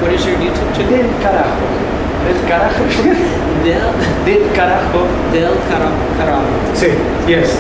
What is your YouTube channel? Del carajo. Del carajo. Del carajo. Del carajo. Sí, yes.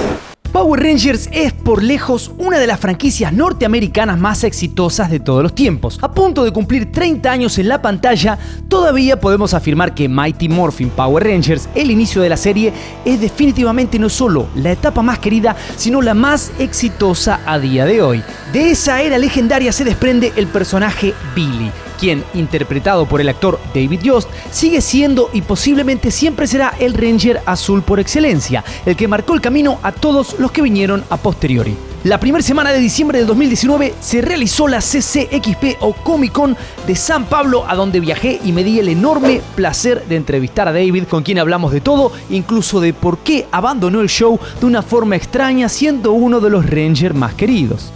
Power Rangers es por lejos una de las franquicias norteamericanas más exitosas de todos los tiempos. A punto de cumplir 30 años en la pantalla, todavía podemos afirmar que Mighty Morphin Power Rangers, el inicio de la serie, es definitivamente no solo la etapa más querida, sino la más exitosa a día de hoy. De esa era legendaria se desprende el personaje Billy, quien, interpretado por el actor David Yost, sigue siendo y posiblemente siempre será el Ranger azul por excelencia, el que marcó el camino a todos los que vinieron a posteriori. La primera semana de diciembre del 2019 se realizó la CCXP o Comic Con de San Pablo, a donde viajé y me di el enorme placer de entrevistar a David, con quien hablamos de todo, incluso de por qué abandonó el show de una forma extraña, siendo uno de los Rangers más queridos.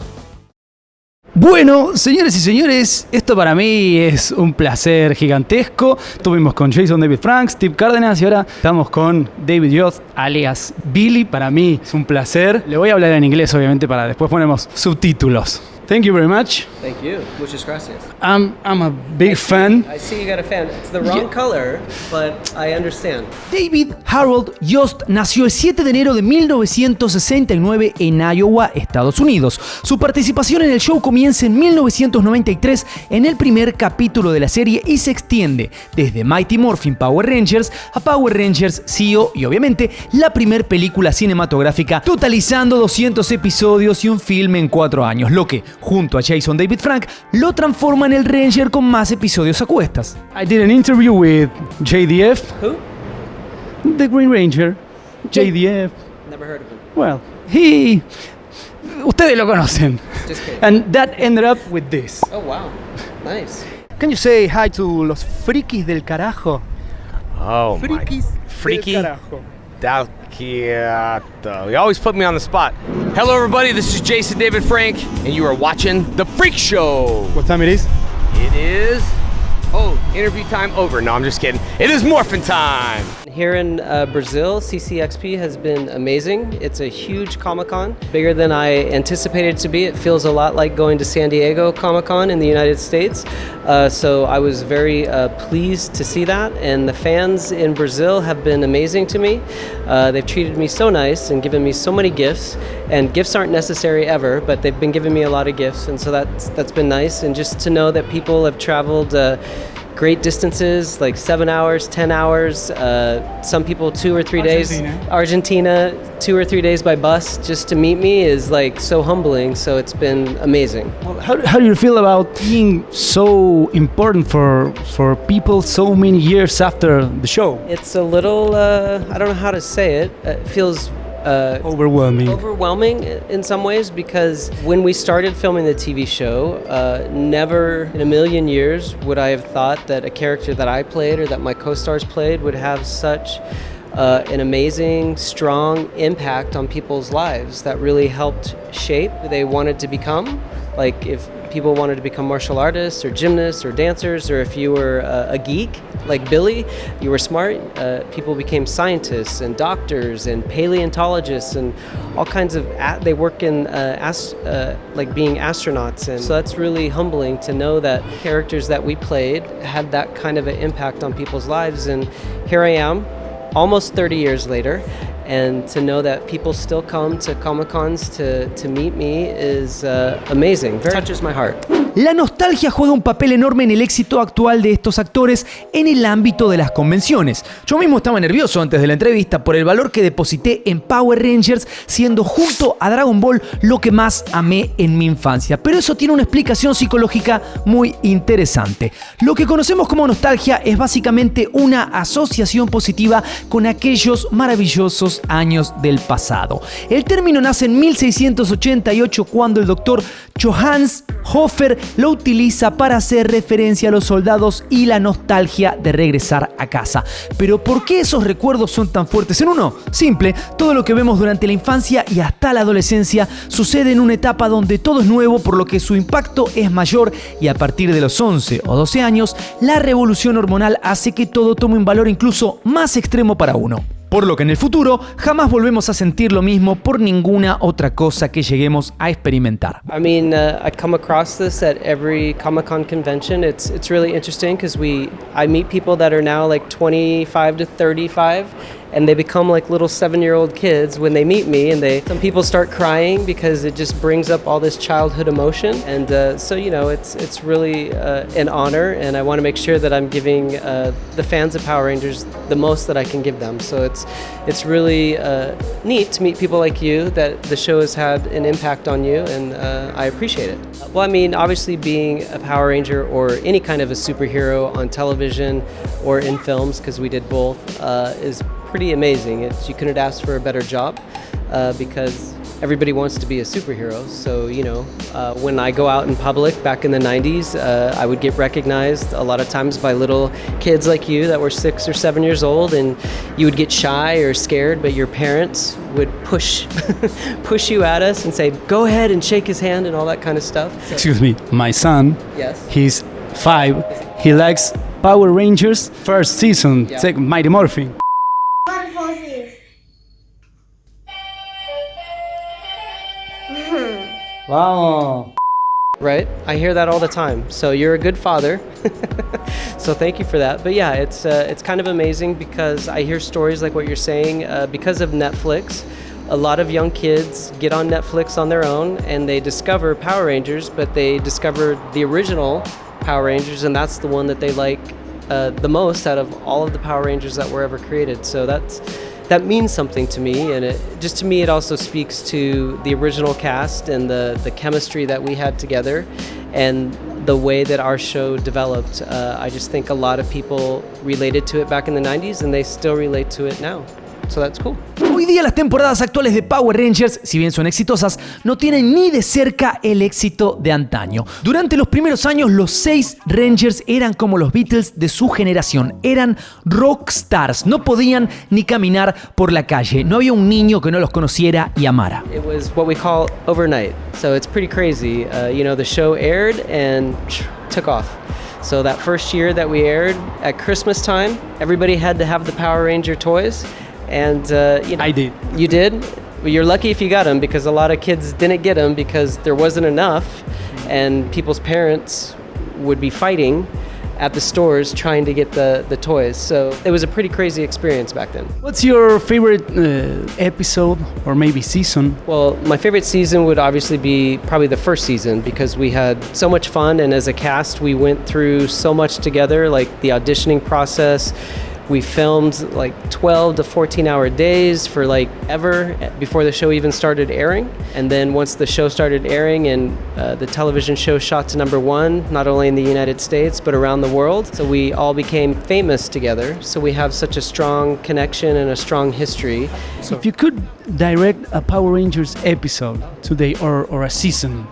Bueno, señores y señores, esto para mí es un placer gigantesco. Estuvimos con Jason David Frank, Steve Cárdenas y ahora estamos con David Yost, alias Billy. Para mí es un placer. Le voy a hablar en inglés, obviamente, para después ponemos subtítulos. Thank you very much. Thank you. Muchas gracias. I'm a big fan. I see you got a fan. It's the wrong color, but I understand. David Harold Yost nació el 7 de enero de 1969 en Iowa, Estados Unidos. Su participación en el show comienza en 1993 en el primer capítulo de la serie y se extiende desde Mighty Morphin Power Rangers a Power Rangers Zeo y obviamente la primer película cinematográfica, totalizando 200 episodios y un filme en 4 años, lo que, junto a Jason David Frank, lo transforma en el Ranger con más episodios a cuestas. I did an interview with JDF. Who? The Green Ranger. JDF. Never heard of him. Well, ustedes lo conocen. Just kidding. And that ended up with this. Oh, wow. Nice. Can you say hi to los frikis del carajo? Oh, Frikis Friki del carajo. Delcarajo. You always put me on the spot. Hello, everybody. This is Jason David Frank, and you are watching The Freak Show. What time it is? It is... Oh, interview time over. No, I'm just kidding. It is morphin' time. Here in Brazil, CCXP has been amazing. It's a huge Comic-Con, bigger than I anticipated to be. It feels a lot like going to San Diego Comic-Con in the United States. So I was very pleased to see that. And the fans in Brazil have been amazing to me. They've treated me so nice and given me so many gifts. And gifts aren't necessary ever, but they've been giving me a lot of gifts. And so that's been nice. And just to know that people have traveled great distances, like 7 hours, 10 hours, some people 2 or 3 days. Argentina, 2 or 3 days by bus just to meet me is like so humbling, so it's been amazing. Well, how do you feel about being so important for people so many years after the show? It's a little, I don't know how to say it, it feels overwhelming in some ways, because when we started filming the TV show, never in a million years would I have thought that a character that I played or that my co-stars played would have such an amazing, strong impact on people's lives that really helped shape who they wanted to become. Like if people wanted to become martial artists or gymnasts or dancers, or if you were a geek like Billy, you were smart, people became scientists and doctors and paleontologists and all kinds of, they work in like being astronauts. And so that's really humbling to know that characters that we played had that kind of an impact on people's lives. And here I am, almost 30 years later, and to know that people still come to Comic-Cons to meet me is amazing. Very touches my heart. La nostalgia juega un papel enorme en el éxito actual de estos actores en el ámbito de las convenciones. Yo mismo estaba nervioso antes de la entrevista por el valor que deposité en Power Rangers, siendo junto a Dragon Ball lo que más amé en mi infancia. Pero eso tiene una explicación psicológica muy interesante. Lo que conocemos como nostalgia es básicamente una asociación positiva con aquellos maravillosos años del pasado. El término nace en 1688 cuando el doctor Johannes Hofer lo utiliza para hacer referencia a los soldados y la nostalgia de regresar a casa. Pero ¿por qué esos recuerdos son tan fuertes en uno? Simple, todo lo que vemos durante la infancia y hasta la adolescencia sucede en una etapa donde todo es nuevo, por lo que su impacto es mayor, y a partir de los 11 o 12 años, la revolución hormonal hace que todo tome un valor incluso más extremo para uno. Por lo que en el futuro jamás volvemos a sentir lo mismo por ninguna otra cosa que lleguemos a experimentar. I mean, I come across this at every Comic-Con convention. It's really interesting because I meet people that are now like 25 to 35, and they become like little 7-year-old kids when they meet me, and some people start crying because it just brings up all this childhood emotion, and so it's really an honor, and I want to make sure that I'm giving the fans of Power Rangers the most that I can give them. So it's really neat to meet people like you, that the show has had an impact on you, and I appreciate it. Well, I mean, obviously being a Power Ranger or any kind of a superhero on television or in films, because we did both, is pretty amazing. You couldn't ask for a better job because everybody wants to be a superhero. So, when I go out in public back in the 90s, I would get recognized a lot of times by little kids like you that were 6 or 7 years old, and you would get shy or scared, but your parents would push you at us and say, go ahead and shake his hand and all that kind of stuff. So, Excuse me, my son, yes. he's 5, he likes Power Rangers first season, Yeah. Take Mighty Morphin. Vamos. Right? I hear that all the time. So you're a good father. So thank you for that. But yeah, it's kind of amazing because I hear stories like what you're saying. Because of Netflix, a lot of young kids get on Netflix on their own and they discover Power Rangers, but they discover the original Power Rangers, and that's the one that they like the most out of all of the Power Rangers that were ever created. So that means something to me, and it also speaks to the original cast and the chemistry that we had together and the way that our show developed. I just think a lot of people related to it back in the 90s, and they still relate to it now. So that's cool. Hoy día las temporadas actuales de Power Rangers, si bien son exitosas, no tienen ni de cerca el éxito de antaño. Durante los primeros años, los 6 Rangers eran como los Beatles de su generación. Eran rockstars, no podían ni caminar por la calle. No había un niño que no los conociera y amara. It was what we call overnight. So it's pretty crazy. The show aired and took off. So that first year that we aired at Christmas time, everybody had to have the Power Ranger toys. And I did. You did? Well, you're lucky if you got them, because a lot of kids didn't get them because there wasn't enough, and people's parents would be fighting at the stores trying to get the toys. So it was a pretty crazy experience back then. What's your favorite episode or maybe season? Well, my favorite season would obviously be probably the first season, because we had so much fun, and as a cast we went through so much together, like the auditioning process. We filmed like 12 to 14-hour days for like ever before the show even started airing. And then once the show started airing and the television show shot to #1, not only in the United States, but around the world. So we all became famous together. So we have such a strong connection and a strong history. So if you could direct a Power Rangers episode today or a season,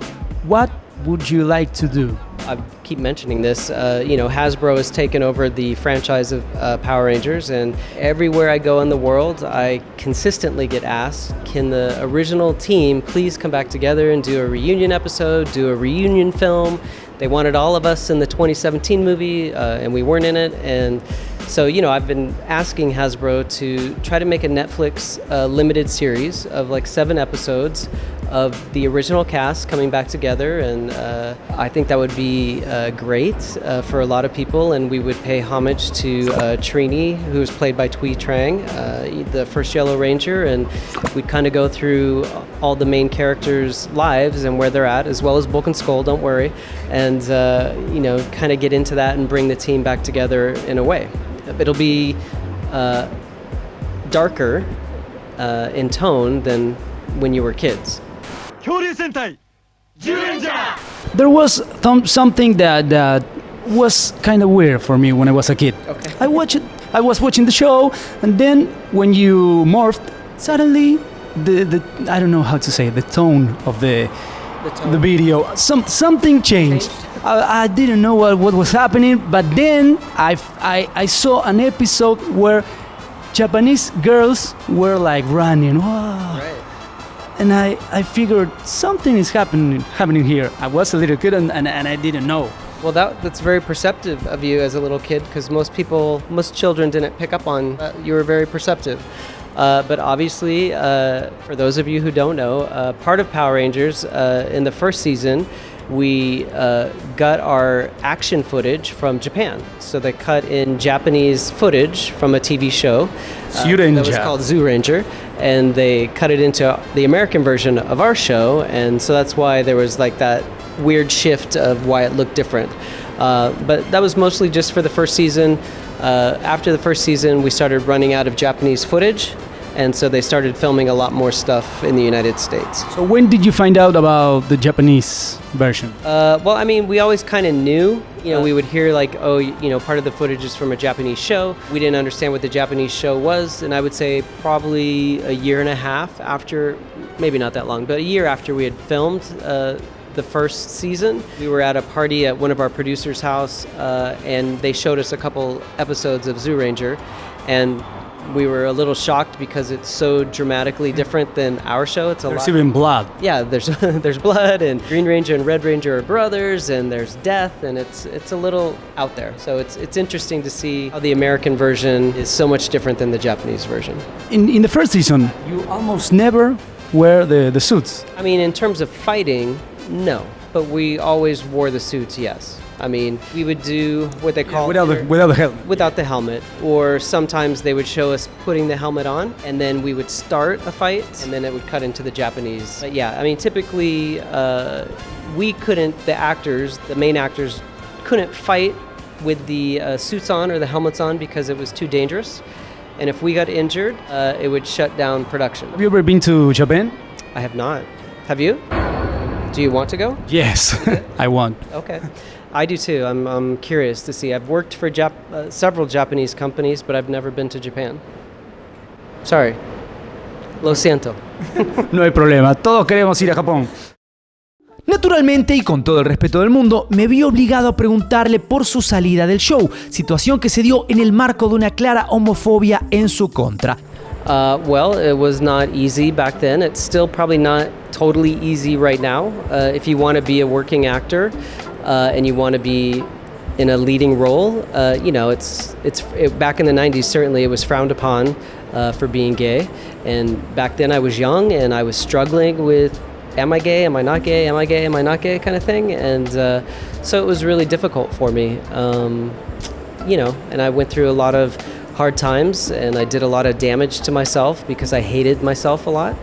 what would you like to do? I keep mentioning this, Hasbro has taken over the franchise of Power Rangers, and everywhere I go in the world, I consistently get asked, can the original team please come back together and do a reunion episode, do a reunion film? They wanted all of us in the 2017 movie, and we weren't in it, and so, I've been asking Hasbro to try to make a Netflix limited series of like 7 episodes of the original cast coming back together, and I think that would be great for a lot of people, and we would pay homage to Trini, who was played by Thuy Trang, the first Yellow Ranger, and we'd kind of go through all the main characters' lives and where they're at, as well as Bulk and Skull, don't worry, and kind of get into that and bring the team back together in a way. It'll be darker in tone than when you were kids. There was something that was kind of weird for me when I was a kid. Okay. I was watching the show, and then when you morphed, suddenly the I don't know how to say it, the tone of the video, something changed. I didn't know what was happening, but then I saw an episode where Japanese girls were like running. Wow. Right. And I figured something is happening here. I was a little kid and I didn't know. Well, that's very perceptive of you as a little kid, because most children didn't pick up on you were very perceptive. But obviously, for those of you who don't know, part of Power Rangers, in the first season, we got our action footage from Japan. So they cut in Japanese footage from a TV show Zyuranger. that was called Zyuranger, and they cut it into the American version of our show, and so that's why there was like that weird shift of why it looked different. But that was mostly just for the first season. After the first season, we started running out of Japanese footage, and so they started filming a lot more stuff in the United States. So when did you find out about the Japanese version? Well, I mean, we always kind of knew. We would hear like, oh, part of the footage is from a Japanese show. We didn't understand what the Japanese show was, and I would say probably a year and a half after, maybe not that long, but a year after we had filmed the first season, we were at a party at one of our producers' house, and they showed us a couple episodes of Zyuranger, and we were a little shocked because it's so dramatically different than our show. There's even blood. Yeah, there's blood, and Green Ranger and Red Ranger are brothers, and there's death, and it's a little out there. So it's interesting to see how the American version is so much different than the Japanese version. In the first season, you almost never wear the suits. I mean, in terms of fighting, no, but we always wore the suits, yes. I mean, we would do what they call without the helmet. Without the helmet, or sometimes they would show us putting the helmet on, and then we would start a fight, and then it would cut into the Japanese. But yeah, I mean, typically we couldn't. The main actors, couldn't fight with the suits on or the helmets on because it was too dangerous. And if we got injured, it would shut down production. Have you ever been to Japan? I have not. Have you? Do you want to go? Yes, I want. Okay. I do too. I'm curious to see. I've worked for several Japanese companies, but I've never been to Japan. Sorry. Lo siento. No hay problema, todos queremos ir a Japón. Naturalmente, y con todo el respeto del mundo, me vi obligado a preguntarle por su salida del show, situación que se dio en el marco de una clara homofobia en su contra. Well, it was not easy back then. It's still probably not totally easy right now. If you want to be a working actor and you want to be in a leading role, back in the 90s, certainly it was frowned upon for being gay. And back then I was young and I was struggling with, am I gay? Am I not gay? Am I gay? Am I not gay? Kind of thing. And so it was really difficult for me. And I went through a lot of hard times, and I did a lot of damage to myself because I hated myself a lot.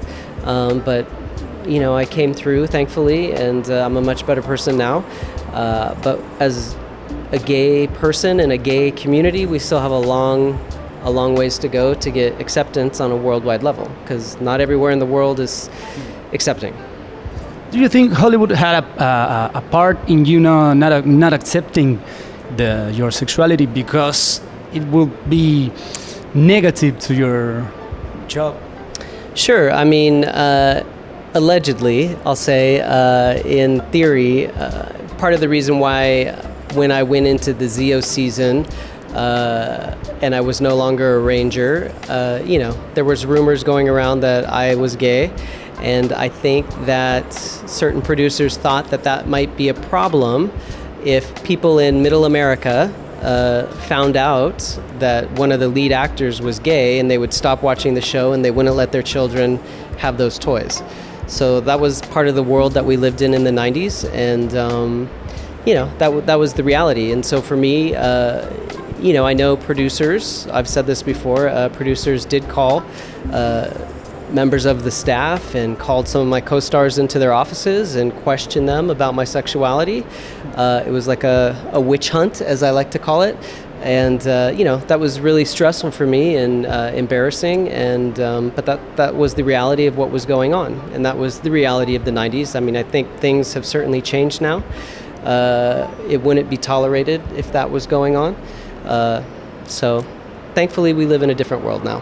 But I came through, thankfully, and I'm a much better person now. But as a gay person in a gay community, we still have a long ways to go to get acceptance on a worldwide level, because not everywhere in the world is accepting. Do you think Hollywood had a part in you not accepting your sexuality because it will be negative to your job? Sure. I mean, allegedly, I'll say, in theory, part of the reason why when I went into the Zeo season and I was no longer a ranger, there was rumors going around that I was gay. And I think that certain producers thought that might be a problem if people in Middle America found out that one of the lead actors was gay, and they would stop watching the show and they wouldn't let their children have those toys. So that was part of the world that we lived in the 90s, and that was the reality. And so for me, I know producers, I've said this before, producers did call members of the staff and called some of my co-stars into their offices and questioned them about my sexuality. It was like a witch hunt, as I like to call it. And, that was really stressful for me and embarrassing. And but that was the reality of what was going on. And that was the reality of the 90s. I mean, I think things have certainly changed now. It wouldn't be tolerated if that was going on. So thankfully, we live in a different world now.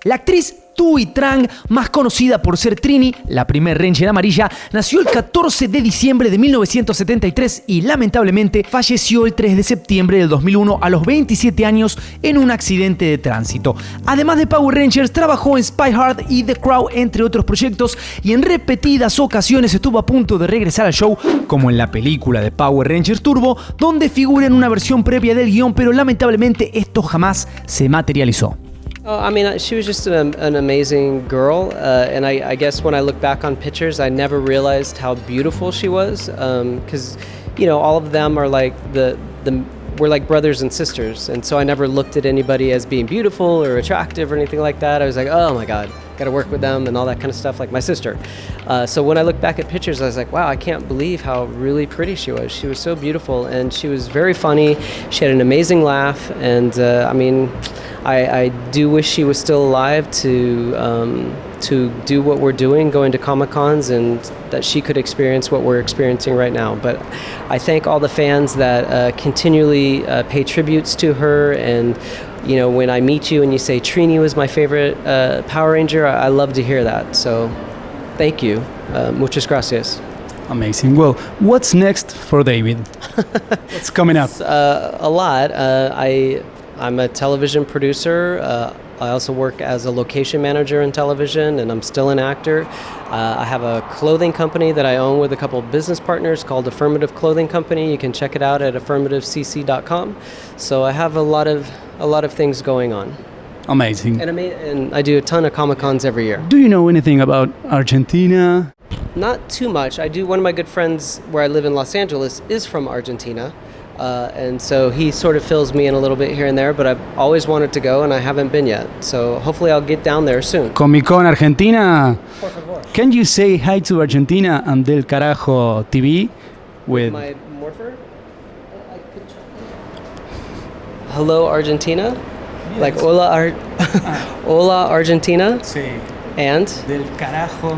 La actriz Tui Trang, más conocida por ser Trini, la primer Ranger amarilla, nació el 14 de diciembre de 1973 y lamentablemente falleció el 3 de septiembre del 2001 a los 27 años en un accidente de tránsito. Además de Power Rangers, trabajó en Spy Hard y The Crow, entre otros proyectos, y en repetidas ocasiones estuvo a punto de regresar al show, como en la película de Power Rangers Turbo, donde figura en una versión previa del guión, pero lamentablemente esto jamás se materializó. Oh, I mean, she was just an amazing girl, and I guess when I look back on pictures, I never realized how beautiful she was, because, you know, all of them are like we're like brothers and sisters, and so I never looked at anybody as being beautiful or attractive or anything like that. I was like, oh my God, got to work with them and all that kind of stuff, like my sister. So when I look back at pictures, I was like, wow, I can't believe how really pretty she was. She was so beautiful, and she was very funny. She had an amazing laugh, and I mean, I do wish she was still alive to do what we're doing, going to Comic-Cons, and that she could experience what we're experiencing right now. But I thank all the fans that continually pay tributes to her, and you know, when I meet you and you say Trini was my favorite Power Ranger, I love to hear that. So thank you. Muchas gracias. Amazing. Well, what's next for David? What's coming up? A lot. I'm a television producer. I also work as a location manager in television, and I'm still an actor. I have a clothing company that I own with a couple of business partners called Affirmative Clothing Company. You can check it out at affirmativecc.com. So I have a lot of things going on. Amazing. And I do a ton of Comic-Cons every year. Do you know anything about Argentina? Not too much. I do. One of my good friends where I live in Los Angeles is from Argentina. And so he sort of fills me in a little bit here and there, but I've always wanted to go and I haven't been yet. So hopefully I'll get down there soon. Comic Con Argentina. Por favor. Can you say hi to Argentina and Del Carajo TV with my morpher? Hello Argentina? Yes. Like hola hola Argentina? Sí. And Del Carajo.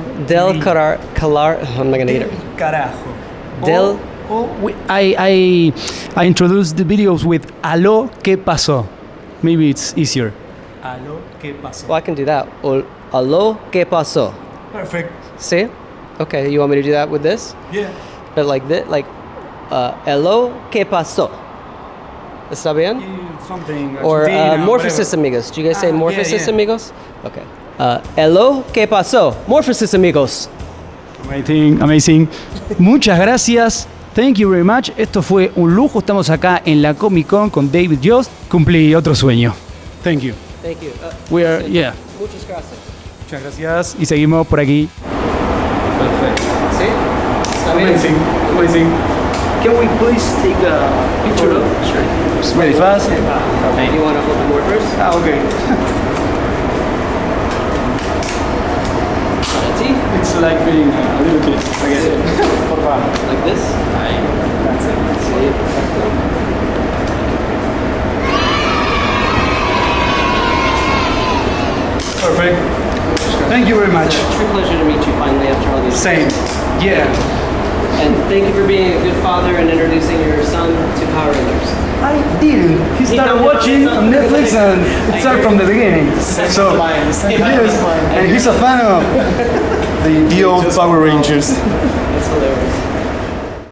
I'm not gonna get it. Carajo. Del I introduced the videos with Aló, ¿qué pasó? Maybe it's easier. Aló, ¿qué pasó? Well, I can do that. Aló, ¿qué pasó? Perfect. See? Okay, you want me to do that with this? Yeah. But like this, like, hello, ¿qué pasó? ¿Está bien? Something. Or morphosis amigos. Do you guys say morphosis amigos? Okay. Hello, ¿qué pasó? Morphosis amigos. Amazing. Muchas gracias. Thank you very much. Esto fue un lujo. Estamos acá en la Comic Con con David Yost. Cumplí otro sueño. Thank you. Thank you. We are, yeah. Muchas gracias. Muchas gracias. Y seguimos por aquí. Perfect. ¿Sí? ¿Está bien? Amazing. Can we please take a picture? Sure. Really fast. Okay. You want to hold the board first? Okay. See? It's like being a little kid. I guess. Like this? That's it. See? Perfect. Thank you very much. It's a true pleasure to meet you finally after all these Same. Yeah. And thank you for being a good father and introducing your son to Power Rangers. I didn't. He started watching on Netflix and it started from the beginning. So, yes, and he's a fan of the old Power Rangers. That's hilarious.